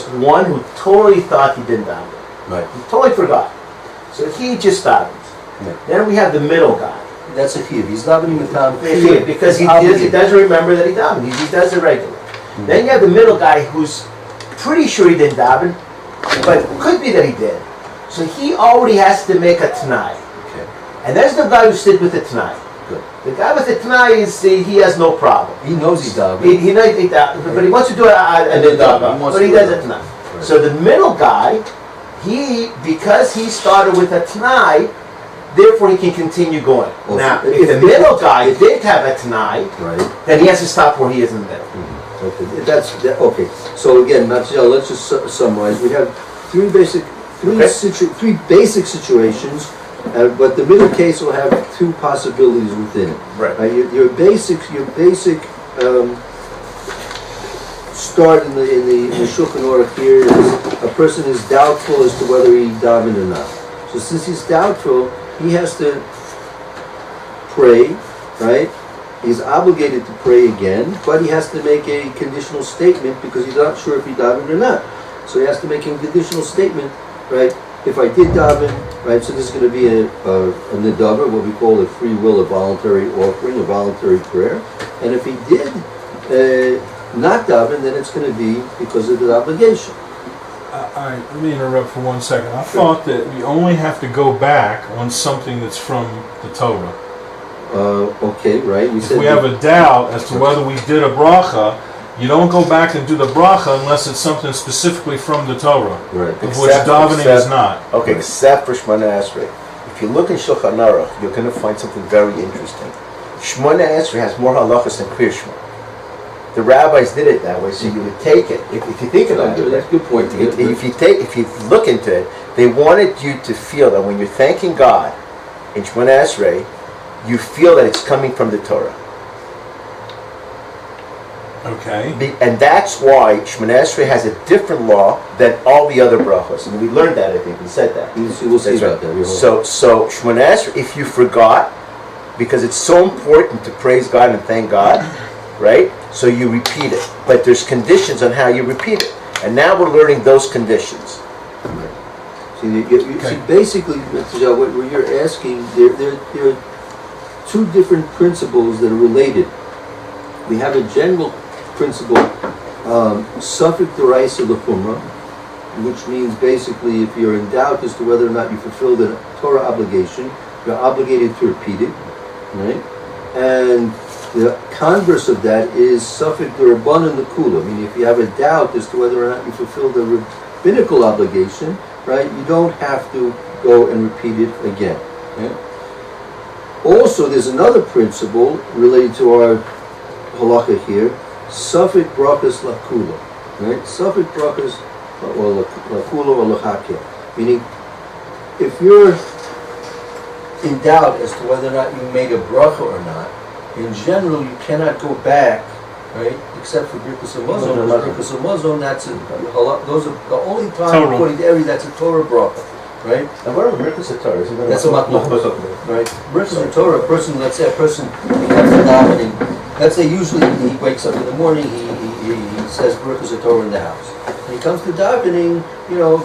was one who totally thought he didn't daven. Right. He totally forgot. So he just davened. Right. Then we have the middle guy. That's a chiyuv. He's davening the time Because he doesn't remember that he davened. He does it regularly. Mm-hmm. Then you have the middle guy who's pretty sure he didn't daven, but it could be that he did. So he already has to make a t'nai. Okay. And there's the guy who stayed with the t'nai. Good. The guy with the t'nai is he has no problem. He knows he's davening. He knows he daven, but he wants to do it and then daven. But he does it t'nai. Right. So the middle guy, because he started with a t'nai, therefore he can continue going. Well, now, so if the middle guy did have a t'nai, Right. then he has to stop where he is in the middle. Okay. Okay. So again, Natsiyah, let's just summarize. We have three basic situations, but the middle case will have two possibilities within it. Right. Your basic start in the Shulchan Aruch here is a person is doubtful as to whether he davened or not. So since he's doubtful, he has to pray, right? He's obligated to pray again, but he has to make a conditional statement because he's not sure if he davened or not. So he has to make a conditional statement, right? If I did daven, right? So this is going to be a nedavar, what we call a free will, a voluntary offering, a voluntary prayer. And if he did not daven, then it's going to be because of the obligation. Let me interrupt for 1 second. I thought that we only have to go back on something that's from the Torah. Okay, right. If we have a doubt as to whether we did a bracha, you don't go back and do the bracha unless it's something specifically from the Torah, right? Of which davening is not. Okay, except for Shemona Esrei. If you look in Shulchan Aruch, you're going to find something very interesting. Shemona Esrei has more halachas than Kriya Shema. The rabbis did it that way, so you would take it. If you think about it, that's a good point. If you look into it, they wanted you to feel that when you're thanking God in Shemona Esrei, you feel that it's coming from the Torah. Okay. And that's why Shemona Esrei has a different law than all the other brachos. And we learned that, I think. We said that. We'll see about that. So Shemona Esrei, if you forgot, because it's so important to praise God and thank God, right? So you repeat it. But there's conditions on how you repeat it. And now we're learning those conditions. See, see basically, what you're asking, there are two different principles that are related. We have a general principle, Safek D'Oraisa L'Chumra, which means basically if you're in doubt as to whether or not you fulfilled a Torah obligation, you're obligated to repeat it, right? And the converse of that is Safek D'Rabbanan L'Kula, meaning if you have a doubt as to whether or not you fulfilled a rabbinical obligation, right, you don't have to go and repeat it again. Right? Also, there's another principle related to our halacha here, Safek Brachas L'Kula, right? Safek Brachas or L'Kula or L'Chakia, meaning if you're in doubt as to whether or not you made a bracha or not, in general you cannot go back, right? Except for Birkus HaMazon. Birkus HaMazon, those are the only time according to every that's a Torah bracha, right? And what are Birkus HaTorah? That's a matmachos, right? Birkus HaTorah, a person, let's say a person becomes a davening. Let's say usually he wakes up in the morning, he says Birkus HaTorah in the house. And he comes to davening,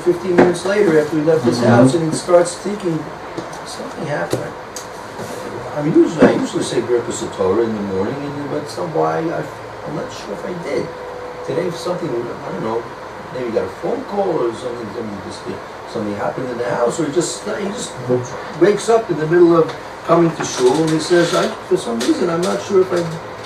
15 minutes later after he left his house, and he starts thinking, something happened. I usually say Birkus HaTorah in the morning, but why I'm not sure if I did. Today something, I don't know, maybe got a phone call or something happened in the house, or he just wakes up in the middle of coming to shul and he says, for some reason I'm not sure if I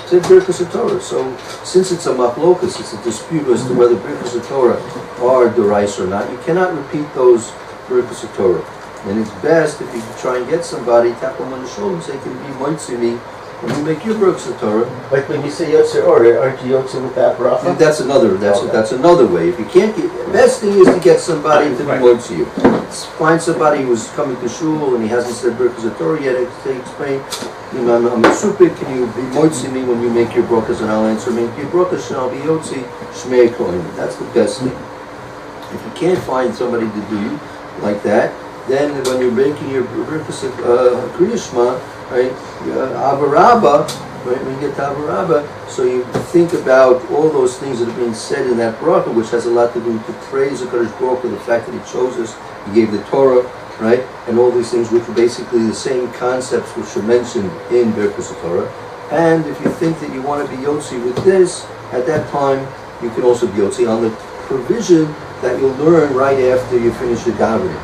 said Birkus HaTorah. So since it's a machlokas, it's a dispute as to whether Birkus HaTorah are d'oraisa or not, you cannot repeat those Birkus HaTorah. And it's best if you try and get somebody, tap them on the shoulder and say, can you be moitzi me when you make your Birkus HaTorah? Like when you say Yotzer Or, aren't you Yotzer with that bracha? That's another way. If you can't get, the best thing is to get somebody to be moitzi you. Find somebody who's coming to shul and he hasn't said Birkus HaTorah yet, they explain, I'm a supik, can you be moitzi me when you make your brachas, and I'll answer, make your brachas and I'll be yotzi shmei kohen. That's the best thing. If you can't find somebody to do you like that, then when you're making your Birkus Kriya Shema, right, Avarabba, right? When you get to Avarabba, so you think about all those things that are being said in that bracha, which has a lot to do to praise HaKodesh Baruch Hu, the fact that He chose us, He gave the Torah, right? And all these things which are basically the same concepts which are mentioned in Birkus Torah. And if you think that you want to be Yotzi with this, at that time, you can also be Yotzi on the provision that you'll learn right after you finish your davening.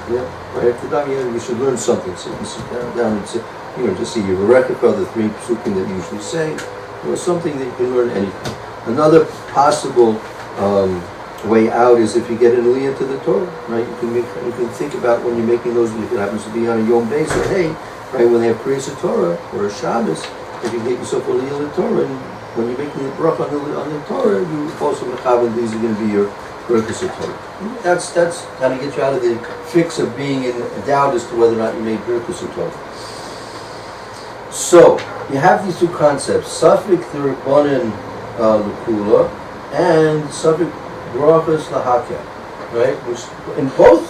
Yeah, right after davening, you should learn something. So you sit down and say, just see your Rekha, the 3 psukim that you usually say, something that you can learn anything. Another possible way out is if you get an aliyah to the Torah, right? You can think about when you're making those, if it happens to be on a Yom Beis or hey, right, when they have Kriyas Torah or a Shabbos, if you get yourself a aliyah to the Torah, and when you're making the bracha on the Torah, you also mechavan, these are going to be your Berurah Torah. That's how to get you out of the fix of being in doubt as to whether or not you made Berurah Torah. So, you have these two concepts, Safik Thirbanan Lukula and Safik Brachas Lahakia, right? Which in both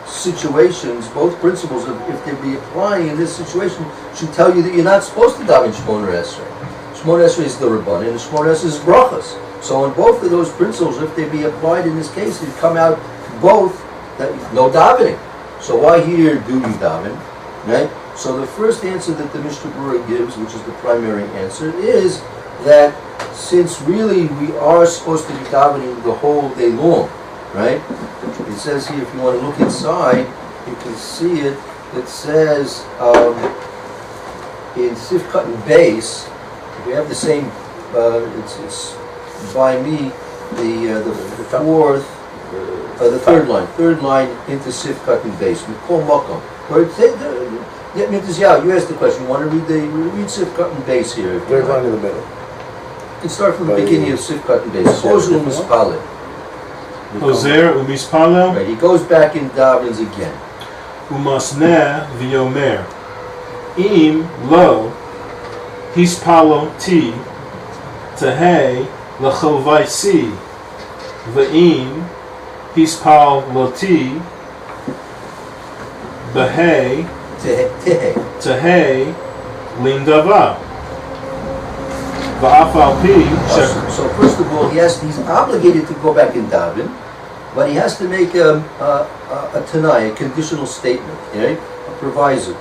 situations, both principles, if they be applying in this situation, should tell you that you're not supposed to daven Shmona Esrei. Shmona Esrei is the Rabbanan, and Shmona Esrei is Brachas. So in both of those principles, if they be applied in this case, they come out both that no davening. So why here do you daven, right? So the first answer that the Mishnah Berura gives, which is the primary answer, is that since really we are supposed to be davening the whole day long, right? It says here, if you want to look inside, you can see it. It says in Sifkat and Base, we have the same. It's by me the fourth, the third line into Sifkat and Base. Mikol Makom. Where it says, you asked the question. You want to read Sifkat and Base here? Third line in the middle. You can start from the beginning of Sifkat and Base. Hozer U'Mispalel. Hozer U'Mispalel. Right, he goes back in davens again. U'Masneh V'Yomer. Im Lo Hispalo Ti Tehei L'Chovaisi V'Im Hispal Loti Behei Tehei Lindava. So first of all, he's obligated to go back in daven, but he has to make a tanai, a conditional statement, right? A proviso.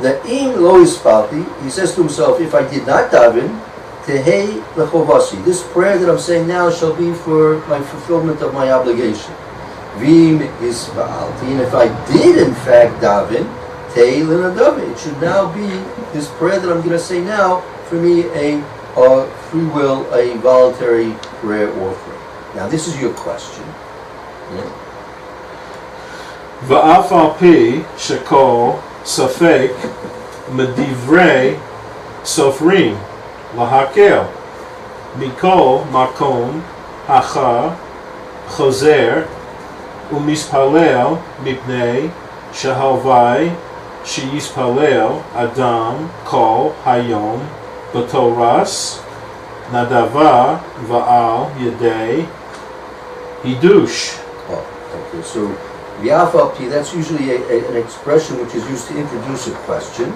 That im lo ispalti, he says to himself, if I did not daven, tehei lechovasi, this prayer that I'm saying now shall be for my fulfillment of my obligation. Vim ispalti, and if I did in fact daven, tehei lenadavi, it should now be this prayer that I'm going to say now for me a free will, a voluntary prayer offering. Now this is your question. Va'af al pi shekol safek medivrei sofrim lahakel mikol makom hacha chozer umispalel mipnei shehalvai sheyispalel adam kol hayom b'toras nadava va'al yedei hidush. Okay, so V'afalpi, that's usually an expression which is used to introduce a question.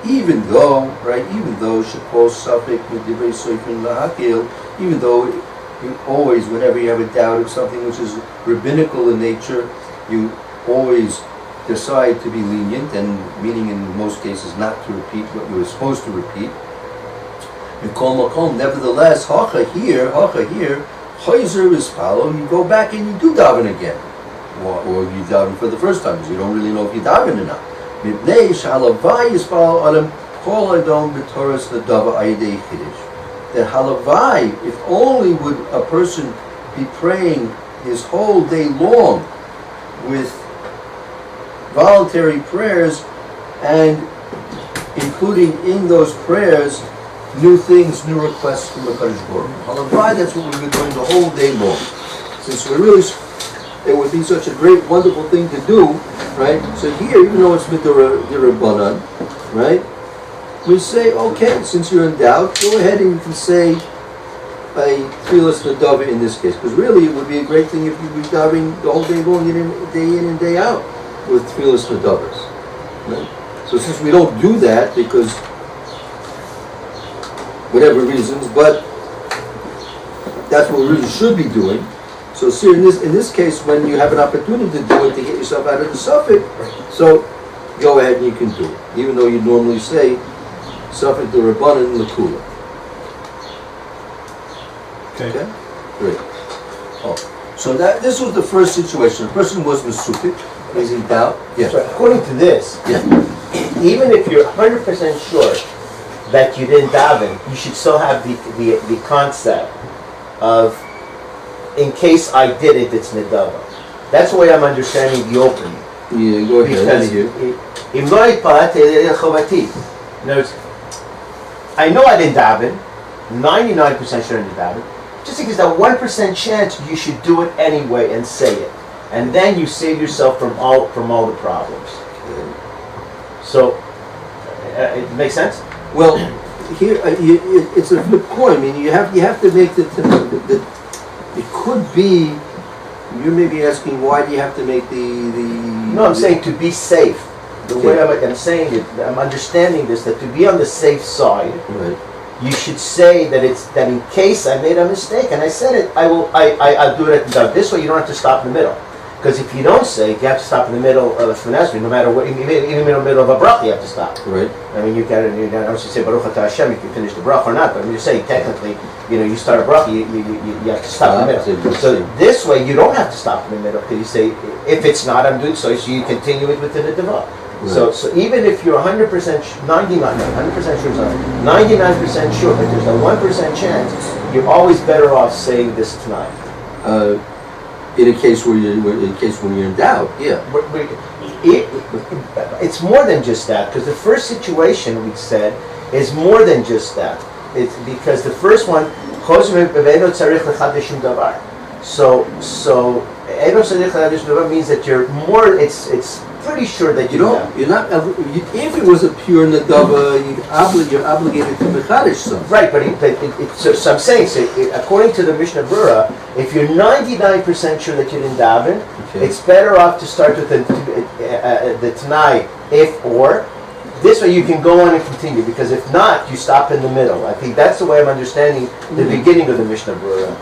Even though shekol safek medivrei sofrim lahakil, even though you always, whenever you have a doubt of something which is rabbinical in nature, you always decide to be lenient, and meaning in most cases not to repeat what you were supposed to repeat. Nevertheless, hacha here, chayzer ispalo, you go back and you do daven again. Or you daven for the first time, because you don't really know if you daven or not. That halavai, if only would a person be praying his whole day long with voluntary prayers, and including in those prayers new things, new requests from the HaKodesh Baruch Hu. Halavai, that's what we've been doing the whole day long. Since it would be such a great, wonderful thing to do, right? So here, even though it's Rabbanan, right? We say, okay, since you're in doubt, go ahead and you can say a Tfilas Nadava in this case. Because really, it would be a great thing if you'd be davening the whole day long, day in and day out, with Tfilas Nadavas. Right? So since we don't do that, because whatever reasons, but that's what we really should be doing. So see, in this case, when you have an opportunity to do it, to get yourself out of the suffix, so go ahead and you can do it, even though you normally say suffix the Rabbanan Lakula. Okay. Great. Oh, so this was the first situation. The person was Mesupik, he's in doubt. Yeah. So according to this, Yeah. even if you're 100% sure that you didn't daven, you should still have the concept of, in case I did it, it's nedava. That's the way I'm understanding the opening. Yeah, go ahead. Because in other words, I know I didn't daven, 99% sure I didn't daven. Just because that 1% chance, you should do it anyway and say it, and then you save yourself from all the problems. So, it makes sense. Well, here it's a flip coin. I mean, you have to make the it could be. You may be asking, why do you have to make the? No, I'm saying to be safe. The way I'm saying it, I'm understanding this, that to be on the safe side, Right. you should say that in case I made a mistake and I said it, I'll do it this way. You don't have to stop in the middle. Because if you don't say it, you have to stop in the middle of a Shmoneh, no matter what, even in the middle of a bracha, you have to stop. Right. I mean, you got to, I don't say Baruch Atah Hashem, you can finish the bracha or not, but I'm just saying, technically, you start a bracha, you have to stop in the middle. So this way, you don't have to stop in the middle, because you say, if it's not, I'm doing so you continue it within the Devah. Right. So even if you're 100%, 100% sure, 99% sure, but there's a 1% chance, you're always better off saying this tonight. In a case when you're in doubt, yeah. It's more than just that, because the first situation we said is more than just that. It's because the first one, so means that you're more. It's pretty sure that You're not. If it was a pure nadava, you're obligated to mechadish something. Right, but so I'm saying, according to the Mishnah Berura, if you're 99% sure that you didn't daven, it's better off to start with the Tanai, if or. This way you can go on and continue, because if not, you stop in the middle. I think that's the way I'm understanding the beginning of the Mishnah Berura.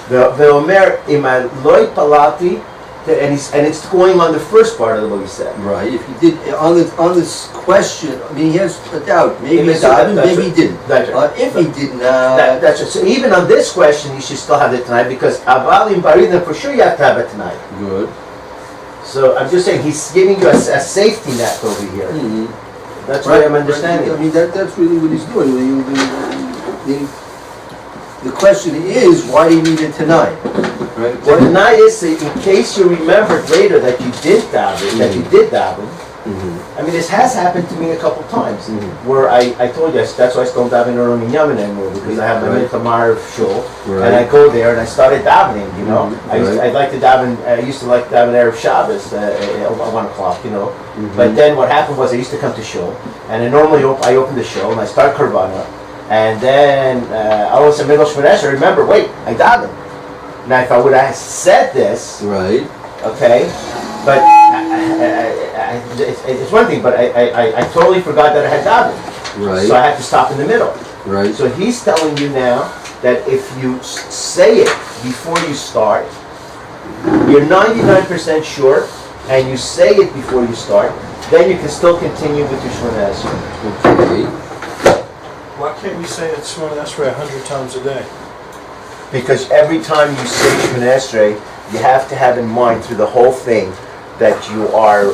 Ve'omer imay loy palati, and it's going on the first part of what he said. Right. If he did on this question, I mean, he has a doubt. Maybe he That's maybe right. he didn't. That's right. If he did not, That's right. So even on this question, you should still have it tonight, because avalim barina, for sure you have to have it tonight. good. So I'm just saying, he's giving you a safety net over here. Mm-hmm. That's what I'm understanding. I mean, that's really what he's doing. The question is, why do you need it tonight? Right? The tonight is, in case you remembered later that you did daven, that you did daven. Mm-hmm. I mean, this has happened to me a couple times, where I told you, that's why I don't daven Urim and Yamin anymore, because I have my Mintamar shul, and I go there and I started davening, I used to like to daven Erev Shabbos at 1 o'clock, But then what happened was I used to come to shul, and I normally I open the shul and I start Karvana, and then all of a sudden, middle Shmoneh, I remember, wait, I davened. Now, if I would have said this, Right. okay, but it's one thing, but I totally forgot that I had davened. Right. So I had to stop in the middle. Right. So he's telling you now that if you say it before you start, you're 99% sure, and you say it before you start, then you can still continue with your Shmoneh Esrei. Okay. Why can't we say it's Shmoneh Esrei 100 times a day? Because every time you say Shmoneh Esrei, you have to have in mind through the whole thing that you are,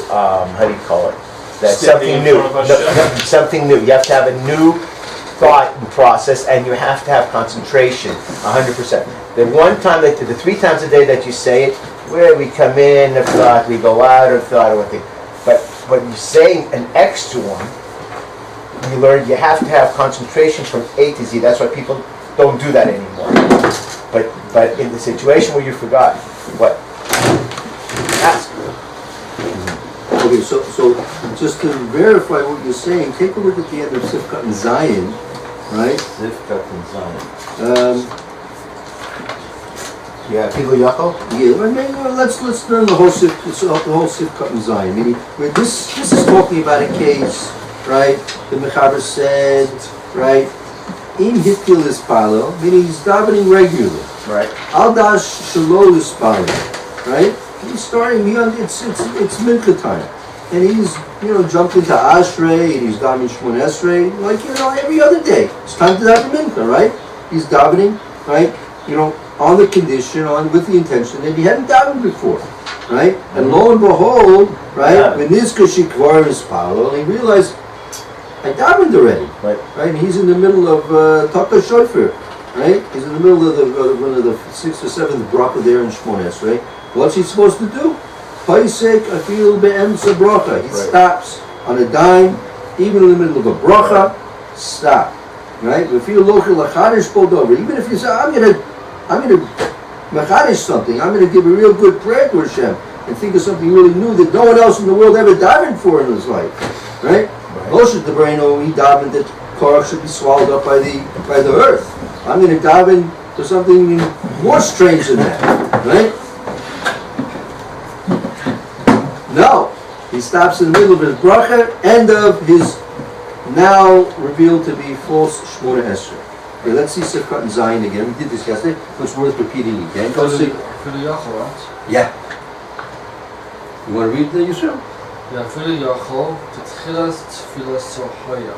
how do you call it? That's something new. Something new. You have to have a new thought and process, and you have to have concentration, 100%. The 3 times a day that you say it, where we come in of thought, we go out of thought, or what thing. But when you're saying an extra one, you learn you have to have concentration from A to Z. That's why people don't do that anymore. But in the situation where you forgot, what? Ask. Okay, so just to verify what you're saying, take a look at the end of Sifkat and Zion, right? Sifkat and Zion. Pilu Yaakov? Yeah, let's learn the whole Sifkat and Zion. Meaning, this is talking about a case, right? The Mechaber said, right? in hittil ispalo, meaning he's davening regularly. Right. Al dash shalol ispalo, right? He's starting. It's mincha time, and he's jumped into Ashrei and he's davening Shmon Esrei like every other day. It's time to daven mincha, right? He's davening, right? On the condition, with the intention that he hadn't davened before, right? And lo and behold, right? When Nizka Shikvar is Palo, he realized I davened already, right? And he's in the middle of Taka Shofar, right? He's in the middle of one of the 6th or 7th bracha there in Shmon Esrei. What's he supposed to do? Paisek afil be'emsa bracha. He stops on a dime, even in the middle of a bracha. Stop, right? Afil lochel HaKodesh pulled over. Even if you say I'm gonna machadish something, I'm gonna give a real good prayer to Hashem and think of something really new that no one else in the world ever davened for in his life, right? Moshe Debreno, he davened that Korach should be swallowed up by the earth. I'm going to daven for something more strange than that, right? No, he stops in the middle of his bracha, end of his now revealed to be false Shmona Esrei. Okay, let's see Sefkat and Zion again. We did this yesterday, but it's worth repeating again. Go see. Yeah. You want to read the Yisrael? Yeah, Fili Yachol, Tetchilas Tfilas Sohaya.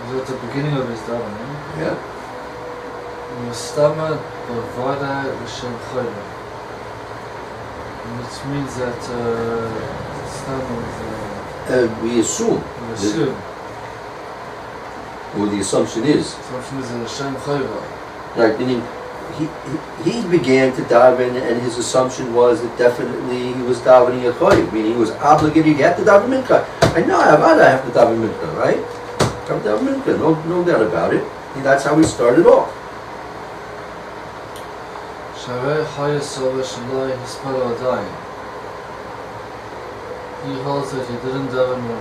Is at the beginning of his davening. Yeah. Tsama Bavada L'Shem Chayla. Which means that Tsama is... We assume. Or the assumption is. Assumption is L'Shem Chayla. Right, meaning he began to daven, and his assumption was that definitely he was davening a choyev, meaning he was obligated. You have to daven mincha. I know, I have to daven mincha, right? I have to daven mincha, no doubt about it. And that's how he started off. Sharei Chaya Sova Shalai Hispalo Adai. He holds that he didn't daven when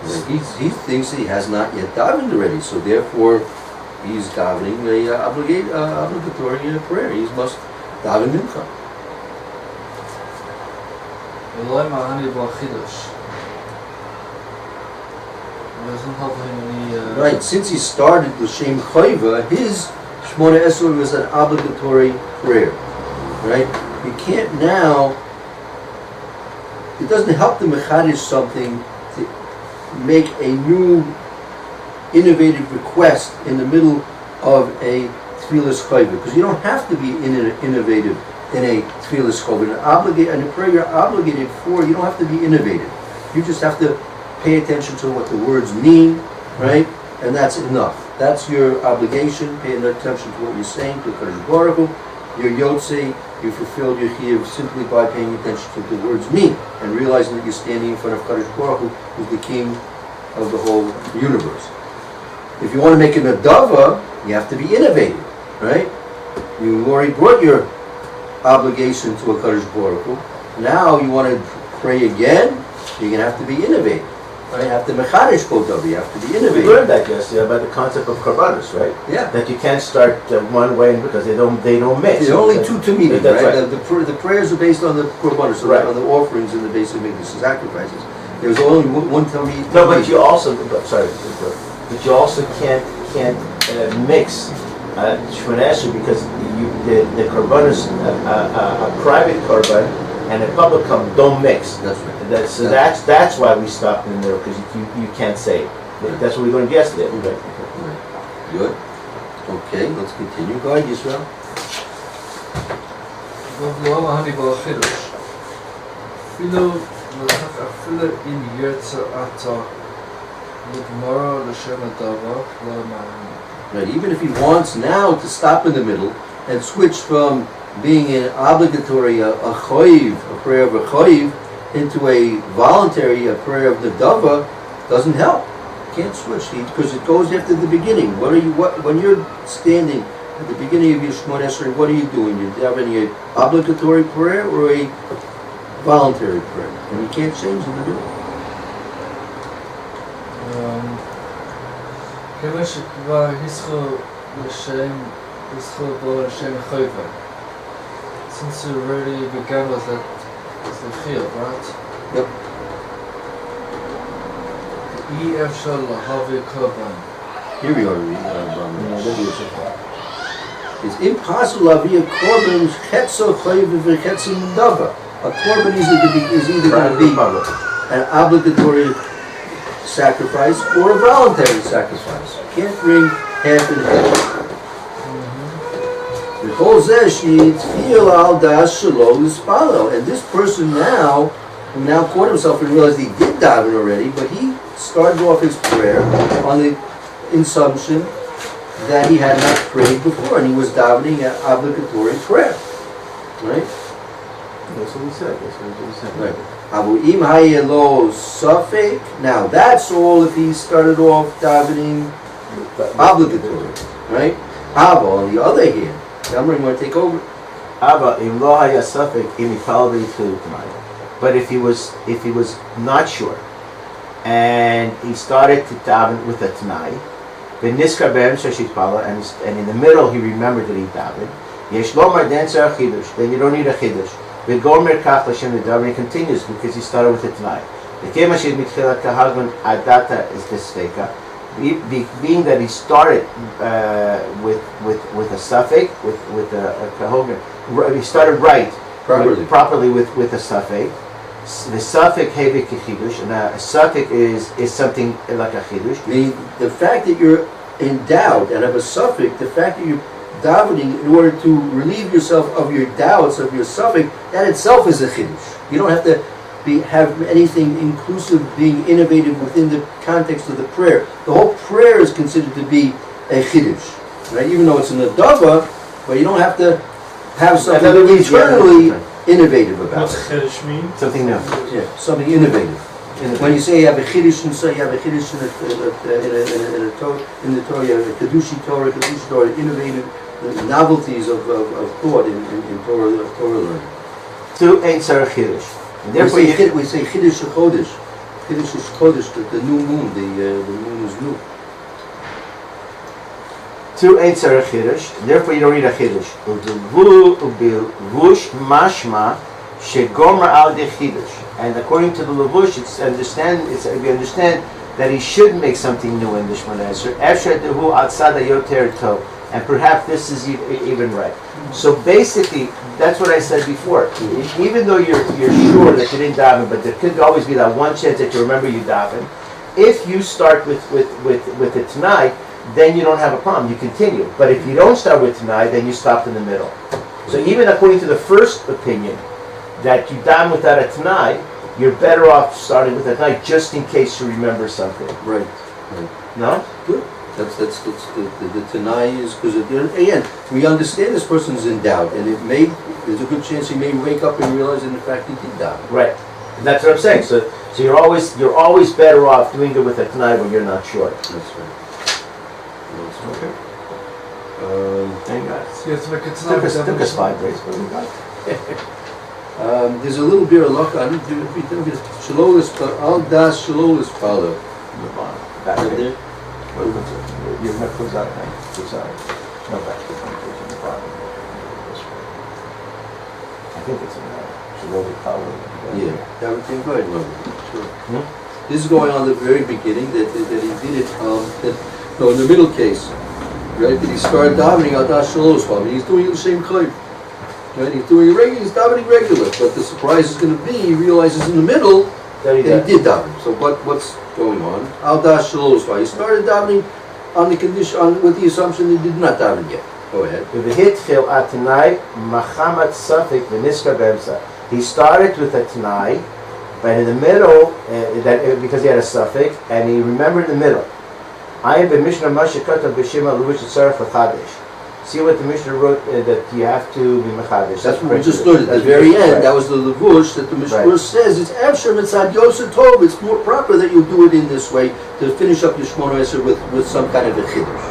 He thinks that he has not yet davened already, so therefore he's davening a obligatory prayer. He must daven mincha. Eloi Mahani B'Chidosh. It doesn't help him any... Right, since he started the Shem Chayva, his Shmona Esrei was an obligatory prayer. Right? You can't now... It doesn't help the mechadish something to make a new innovative request in the middle of a tefillas chayva, because you don't have to be innovative in a tefillas chayva. And a prayer you're obligated for, you don't have to be innovative. You just have to pay attention to what the words mean, right? And that's enough. That's your obligation. Pay attention to what you're saying to HaKodesh Baruch Hu. Your yotze, you fulfilled your chiyuv simply by paying attention to what the words mean and realizing that you're standing in front of HaKodesh Baruch Hu, who's the king of the whole universe. If you want to make an adava, you have to be innovative, right? You already brought your obligation to HaKodesh Baruch Hu. Now you want to pray again, you're going to have to be innovative. Right? You have to mechadish kodava, you have to be We innovative. learned that yesterday about the concept of karbanos, right? Yeah. That you can't start one way because they don't mix. There's only two to meeting, That's right? right. The prayers are based on the korbanos, so Right. on the offerings and the basic the sacrifices. There's only one to meet. No, but you also can't mix Shmona Esrei because the karbanos, a private karban and a public karban don't mix. That's right. That's why we stopped in the middle, because you can't say. That's what we learned yesterday. Right. Good. Okay, let's continue. Go ahead, Yisrael. Eloi Mahani B'Chidosh. Filo in Yetzer Ata L'Gemara L'Shem Adava Lo Mahani. Right, even if he wants now to stop in the middle and switch from being an obligatory, a choiv, a prayer of a choiv, into a voluntary, a prayer of nedava, doesn't help. Can't switch because it goes after the beginning. When you're standing at the beginning of your Shmona Esrei, what are you doing? You're having an obligatory prayer or a voluntary prayer, and you can't change in the middle. כיוון שכבר היסחו בו לשם חויבה. Since you already began with that, with the chiyuv, right? Yep. אי אפשר להביא קורבן. Here we are. It's impossible to be a korban chetzo chayiv v'chetzi medava. A korban is either going to be an obligatory sacrifice or a voluntary sacrifice. You can't bring half and half. And this person now, who now caught himself and realized he did daven already, but he started off his prayer on the assumption that he had not prayed before, and he was davening an obligatory prayer. Right? That's what he said. Right. Abu'im hayelo safek. Now that's all if he started off davening obligatory. Right? Aba, on the other hand, I'm going to take over. But if he was not sure, and he started to daven with a t'nai, and in the middle he remembered that he davened, then you don't need a chiddush. The davening continues because he started with a t'nai. Being that he started with a suffix, with a kahogan, he started properly with a suffix. The suffix hevi k'chidush, and a suffix is something like a chidush. The fact that you're in doubt and have a suffix, the fact that you're davening in order to relieve yourself of your doubts of your suffix, that itself is a chidush. You don't have to have anything inclusive, being innovative within the context of the prayer. The whole prayer is considered to be a chiddush, right? Even though it's an adava, but you don't have to have something eternally innovative about What's chiddush mean? Something new. Yeah, something innovative. When you say you have a chiddush, and say you have a chiddush in the Torah, you have a kedusha Torah, innovative novelties of thought in Torah learning. Two ain't tzarech chiddush. And therefore, we say HaKodesh. HaKodesh is Kodesh, the new moon. The moon is new. Two ain't tzarech chiddush. And therefore, you don't need a chiddush. U'bilvush mashma shegomer al de chiddush. And according to the levush, we understand that he should make something new in the Shemona Esrei. Efsher dehu atzad yoter tov. And perhaps this is even right. So basically, that's what I said before. Even though you're sure that you didn't daven, but there could always be that one chance that you remember you daven. If you start with the t'nai, then you don't have a problem. You continue. But if you don't start with t'nai, then you stop in the middle. So even according to the first opinion, that you daven without a t'nai, you're better off starting with a t'nai just in case you remember something. Right. No? Good. That's the Tanai is because again we understand this person's in doubt, and there's a good chance he may wake up and realize that in fact he did doubt. Right, and that's what I'm saying. So you're always better off doing it with a Tanai when you're not sure. That's right. Okay. Thank God. Yes, make it Took us 5 days, but we got it. There's a little bit of luck. I didn't Shalolis, Al Das Shalolis Palo. Back Right there. there. You're not close out now. Close out. No, back to the page in the bottom. I think it's in there. Shalomi Power. Yeah, that would be good. Sure. Hmm? This is going on the very beginning that he did it. In the middle case, right? That he started davening al Das Shalolis Palo. He's doing the same chayv. Right? He's doing he's davening regular, but the surprise is going to be he realizes in the middle that he did daven. So what's going on? Al Das Shalolis Palo. He started davening on the condition, with the assumption that he did not daven yet. Go ahead. He started with a t'nai, but in the middle, because he had a suffix, and he remembered the middle. I am the Mishna Mashikata B'Shema Luvish Tzarech HaKodesh. See what the Mishna wrote that you have to be mechadesh. That's what we just learned at the very end. Right. That was the levush that the Mishna says. It's Avshem Mitzad Yosef Tov. It's more proper that you do it in this way to finish up your Shmona Esrei with some kind of a chiddush.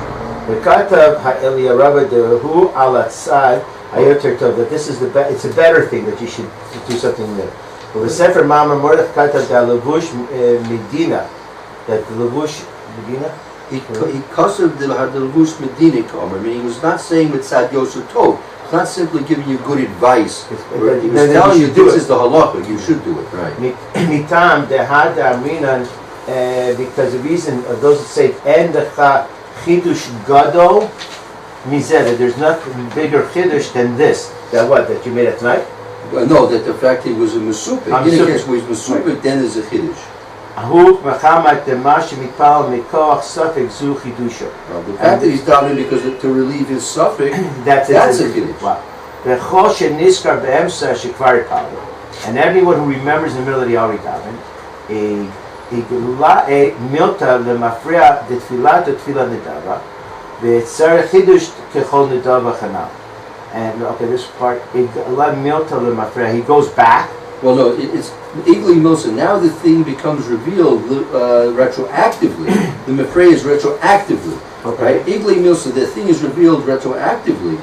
That this is it's a better thing that you should do something new. But the Sefer Mama Mordech Katav da levush Medina, that the levush Medina. He kasav the levush Medina Kamer. I mean, he was not saying Mitzad Yosef Tov. It's not simply giving you good advice. He was telling you this is the halacha. You should do it, right? Mitam dehad aminan, because the reason of those that say and the chidush gadol mizeh, that there's nothing bigger chiddush than this. That what? That you made it tonight? Well, no, that the fact he was a mesupik. A In the mesupik. case where he's mesupik, Right. then there's a chiddush. Ahuk mechamat demashi mipal mikoach safek zu chidusha. Well, the fact that he's davening because to relieve his suffix, That's a it. chiddush. Wow. V'chol sheniskar be'emsa shekvar yipal. And everyone who remembers in the middle of the Ari Daven, milta lemafria de tefillah to tefillah nedava, ve'etzar chidush kechol nedava chanam. And okay, this part, milta lemafria, he goes back. Well, no, it's Igli Milsa. Now the thing becomes revealed retroactively. The Mefrei is retroactively. Okay. Right? Igli Milsa, the thing is revealed retroactively.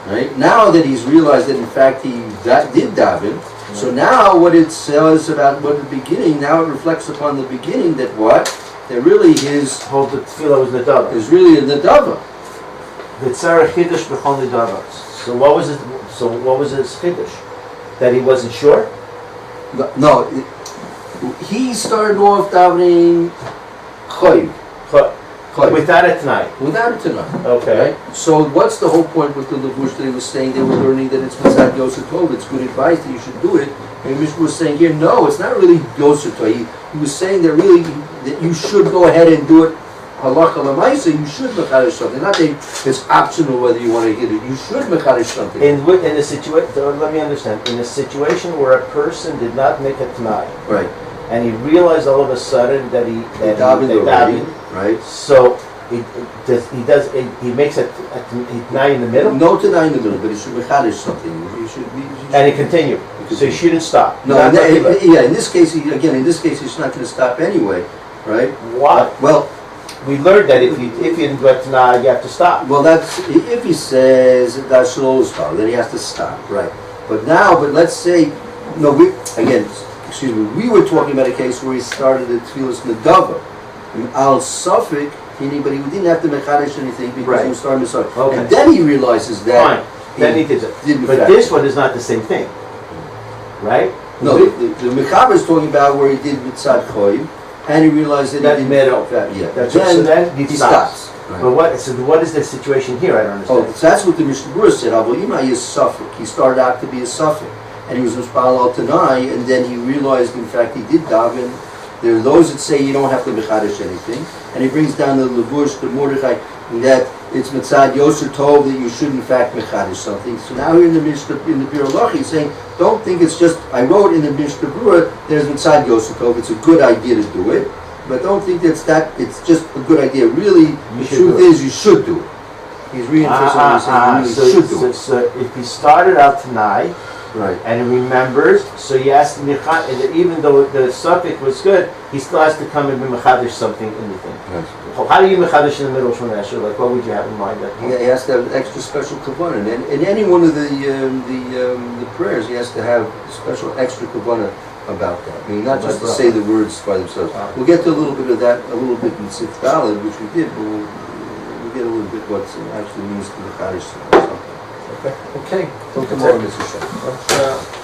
Right? Now that he's realized that in fact he did daven, so now what it says about what the beginning, now it reflects upon the beginning that what? That really his Hold the tefillah was nedava. is really a Nadava. V'tzar chidush b'chol nedava. So what was his chiddush? That he wasn't sure? No, he started off davening Choyv. Without it tonight. Without it tonight. Okay. Right? So what's the whole point with the Levush that he was saying? They were learning that it's Mitzad Yosef Tov, it's good advice that you should do it. And Mishna was saying here, no, it's not really Yosef Tov. He was saying that really that you should go ahead and do it halacha l'maisa. You should mechadish something. Not that it's optional whether you want to get it. You should mechadish something. In a situation, let me understand. In a situation where a person did not make a tonight, Right. and he realized all of a sudden that he Davened already, right? So he makes a tonight in the middle, No tonight in the middle, but he should mechadish something. He should be. and he continued. So he shouldn't stop. No, Not in like- in this case, in this case, he's not going to stop anyway, right? Why? Well, We learned that if you didn't do it tonight, you have to stop. well, that's if he says that slows down, then he has to stop, right? But let's say, no, we were talking about a case where he started the tefillas nedava, al suffik, meaning, but he didn't have to mechadish anything because Right. he was starting the suffik, Okay. and then he realizes that. Fine. Then he did it. didn't But mechadish. this one is not the same thing, right? No, the Mechaber is talking about where he did mitzad choyim, and he realized that That he didn't. middle. Yeah. That's right. So then he stops. Right. But what is the situation here? I don't Oh, understand. so that's what the Mishnah said. Avoyima is suffik. He started out to be a suffik, and he was mispal al tanai, and then he realized, in fact, he did daven. There are those that say you don't have to mechadish anything, and he brings down the levush, the Mordechai, that it's mitzad yoser tov that you should in fact mechadish something. So now here in the Mishnah, in the Berura, he's saying, don't think it's just. I wrote in the Mishnah Berura, there's mitzad yoser tov. It's a good idea to do it, but don't think it's just a good idea. Really, the truth is you should do it. He's reinforcing what he's saying. You really should do it. So if he started out tonight Right. and he remembers, so he has to even though the suffix was good, he still has to come and mechadish something in the thing. Right. How do you mechadish in the middle of Shemona Esrei? Like what would you have in mind? He has to have extra special kavanah, and in any one of the prayers, he has to have special extra kavanah about that. I mean, not just to say the words by themselves. We'll get to a little bit of that, a little bit in Sif Daled, which we did, but we'll get a little bit what it actually means to the Kaddish something. Okay. Okay. Till tomorrow, Mr. Shah.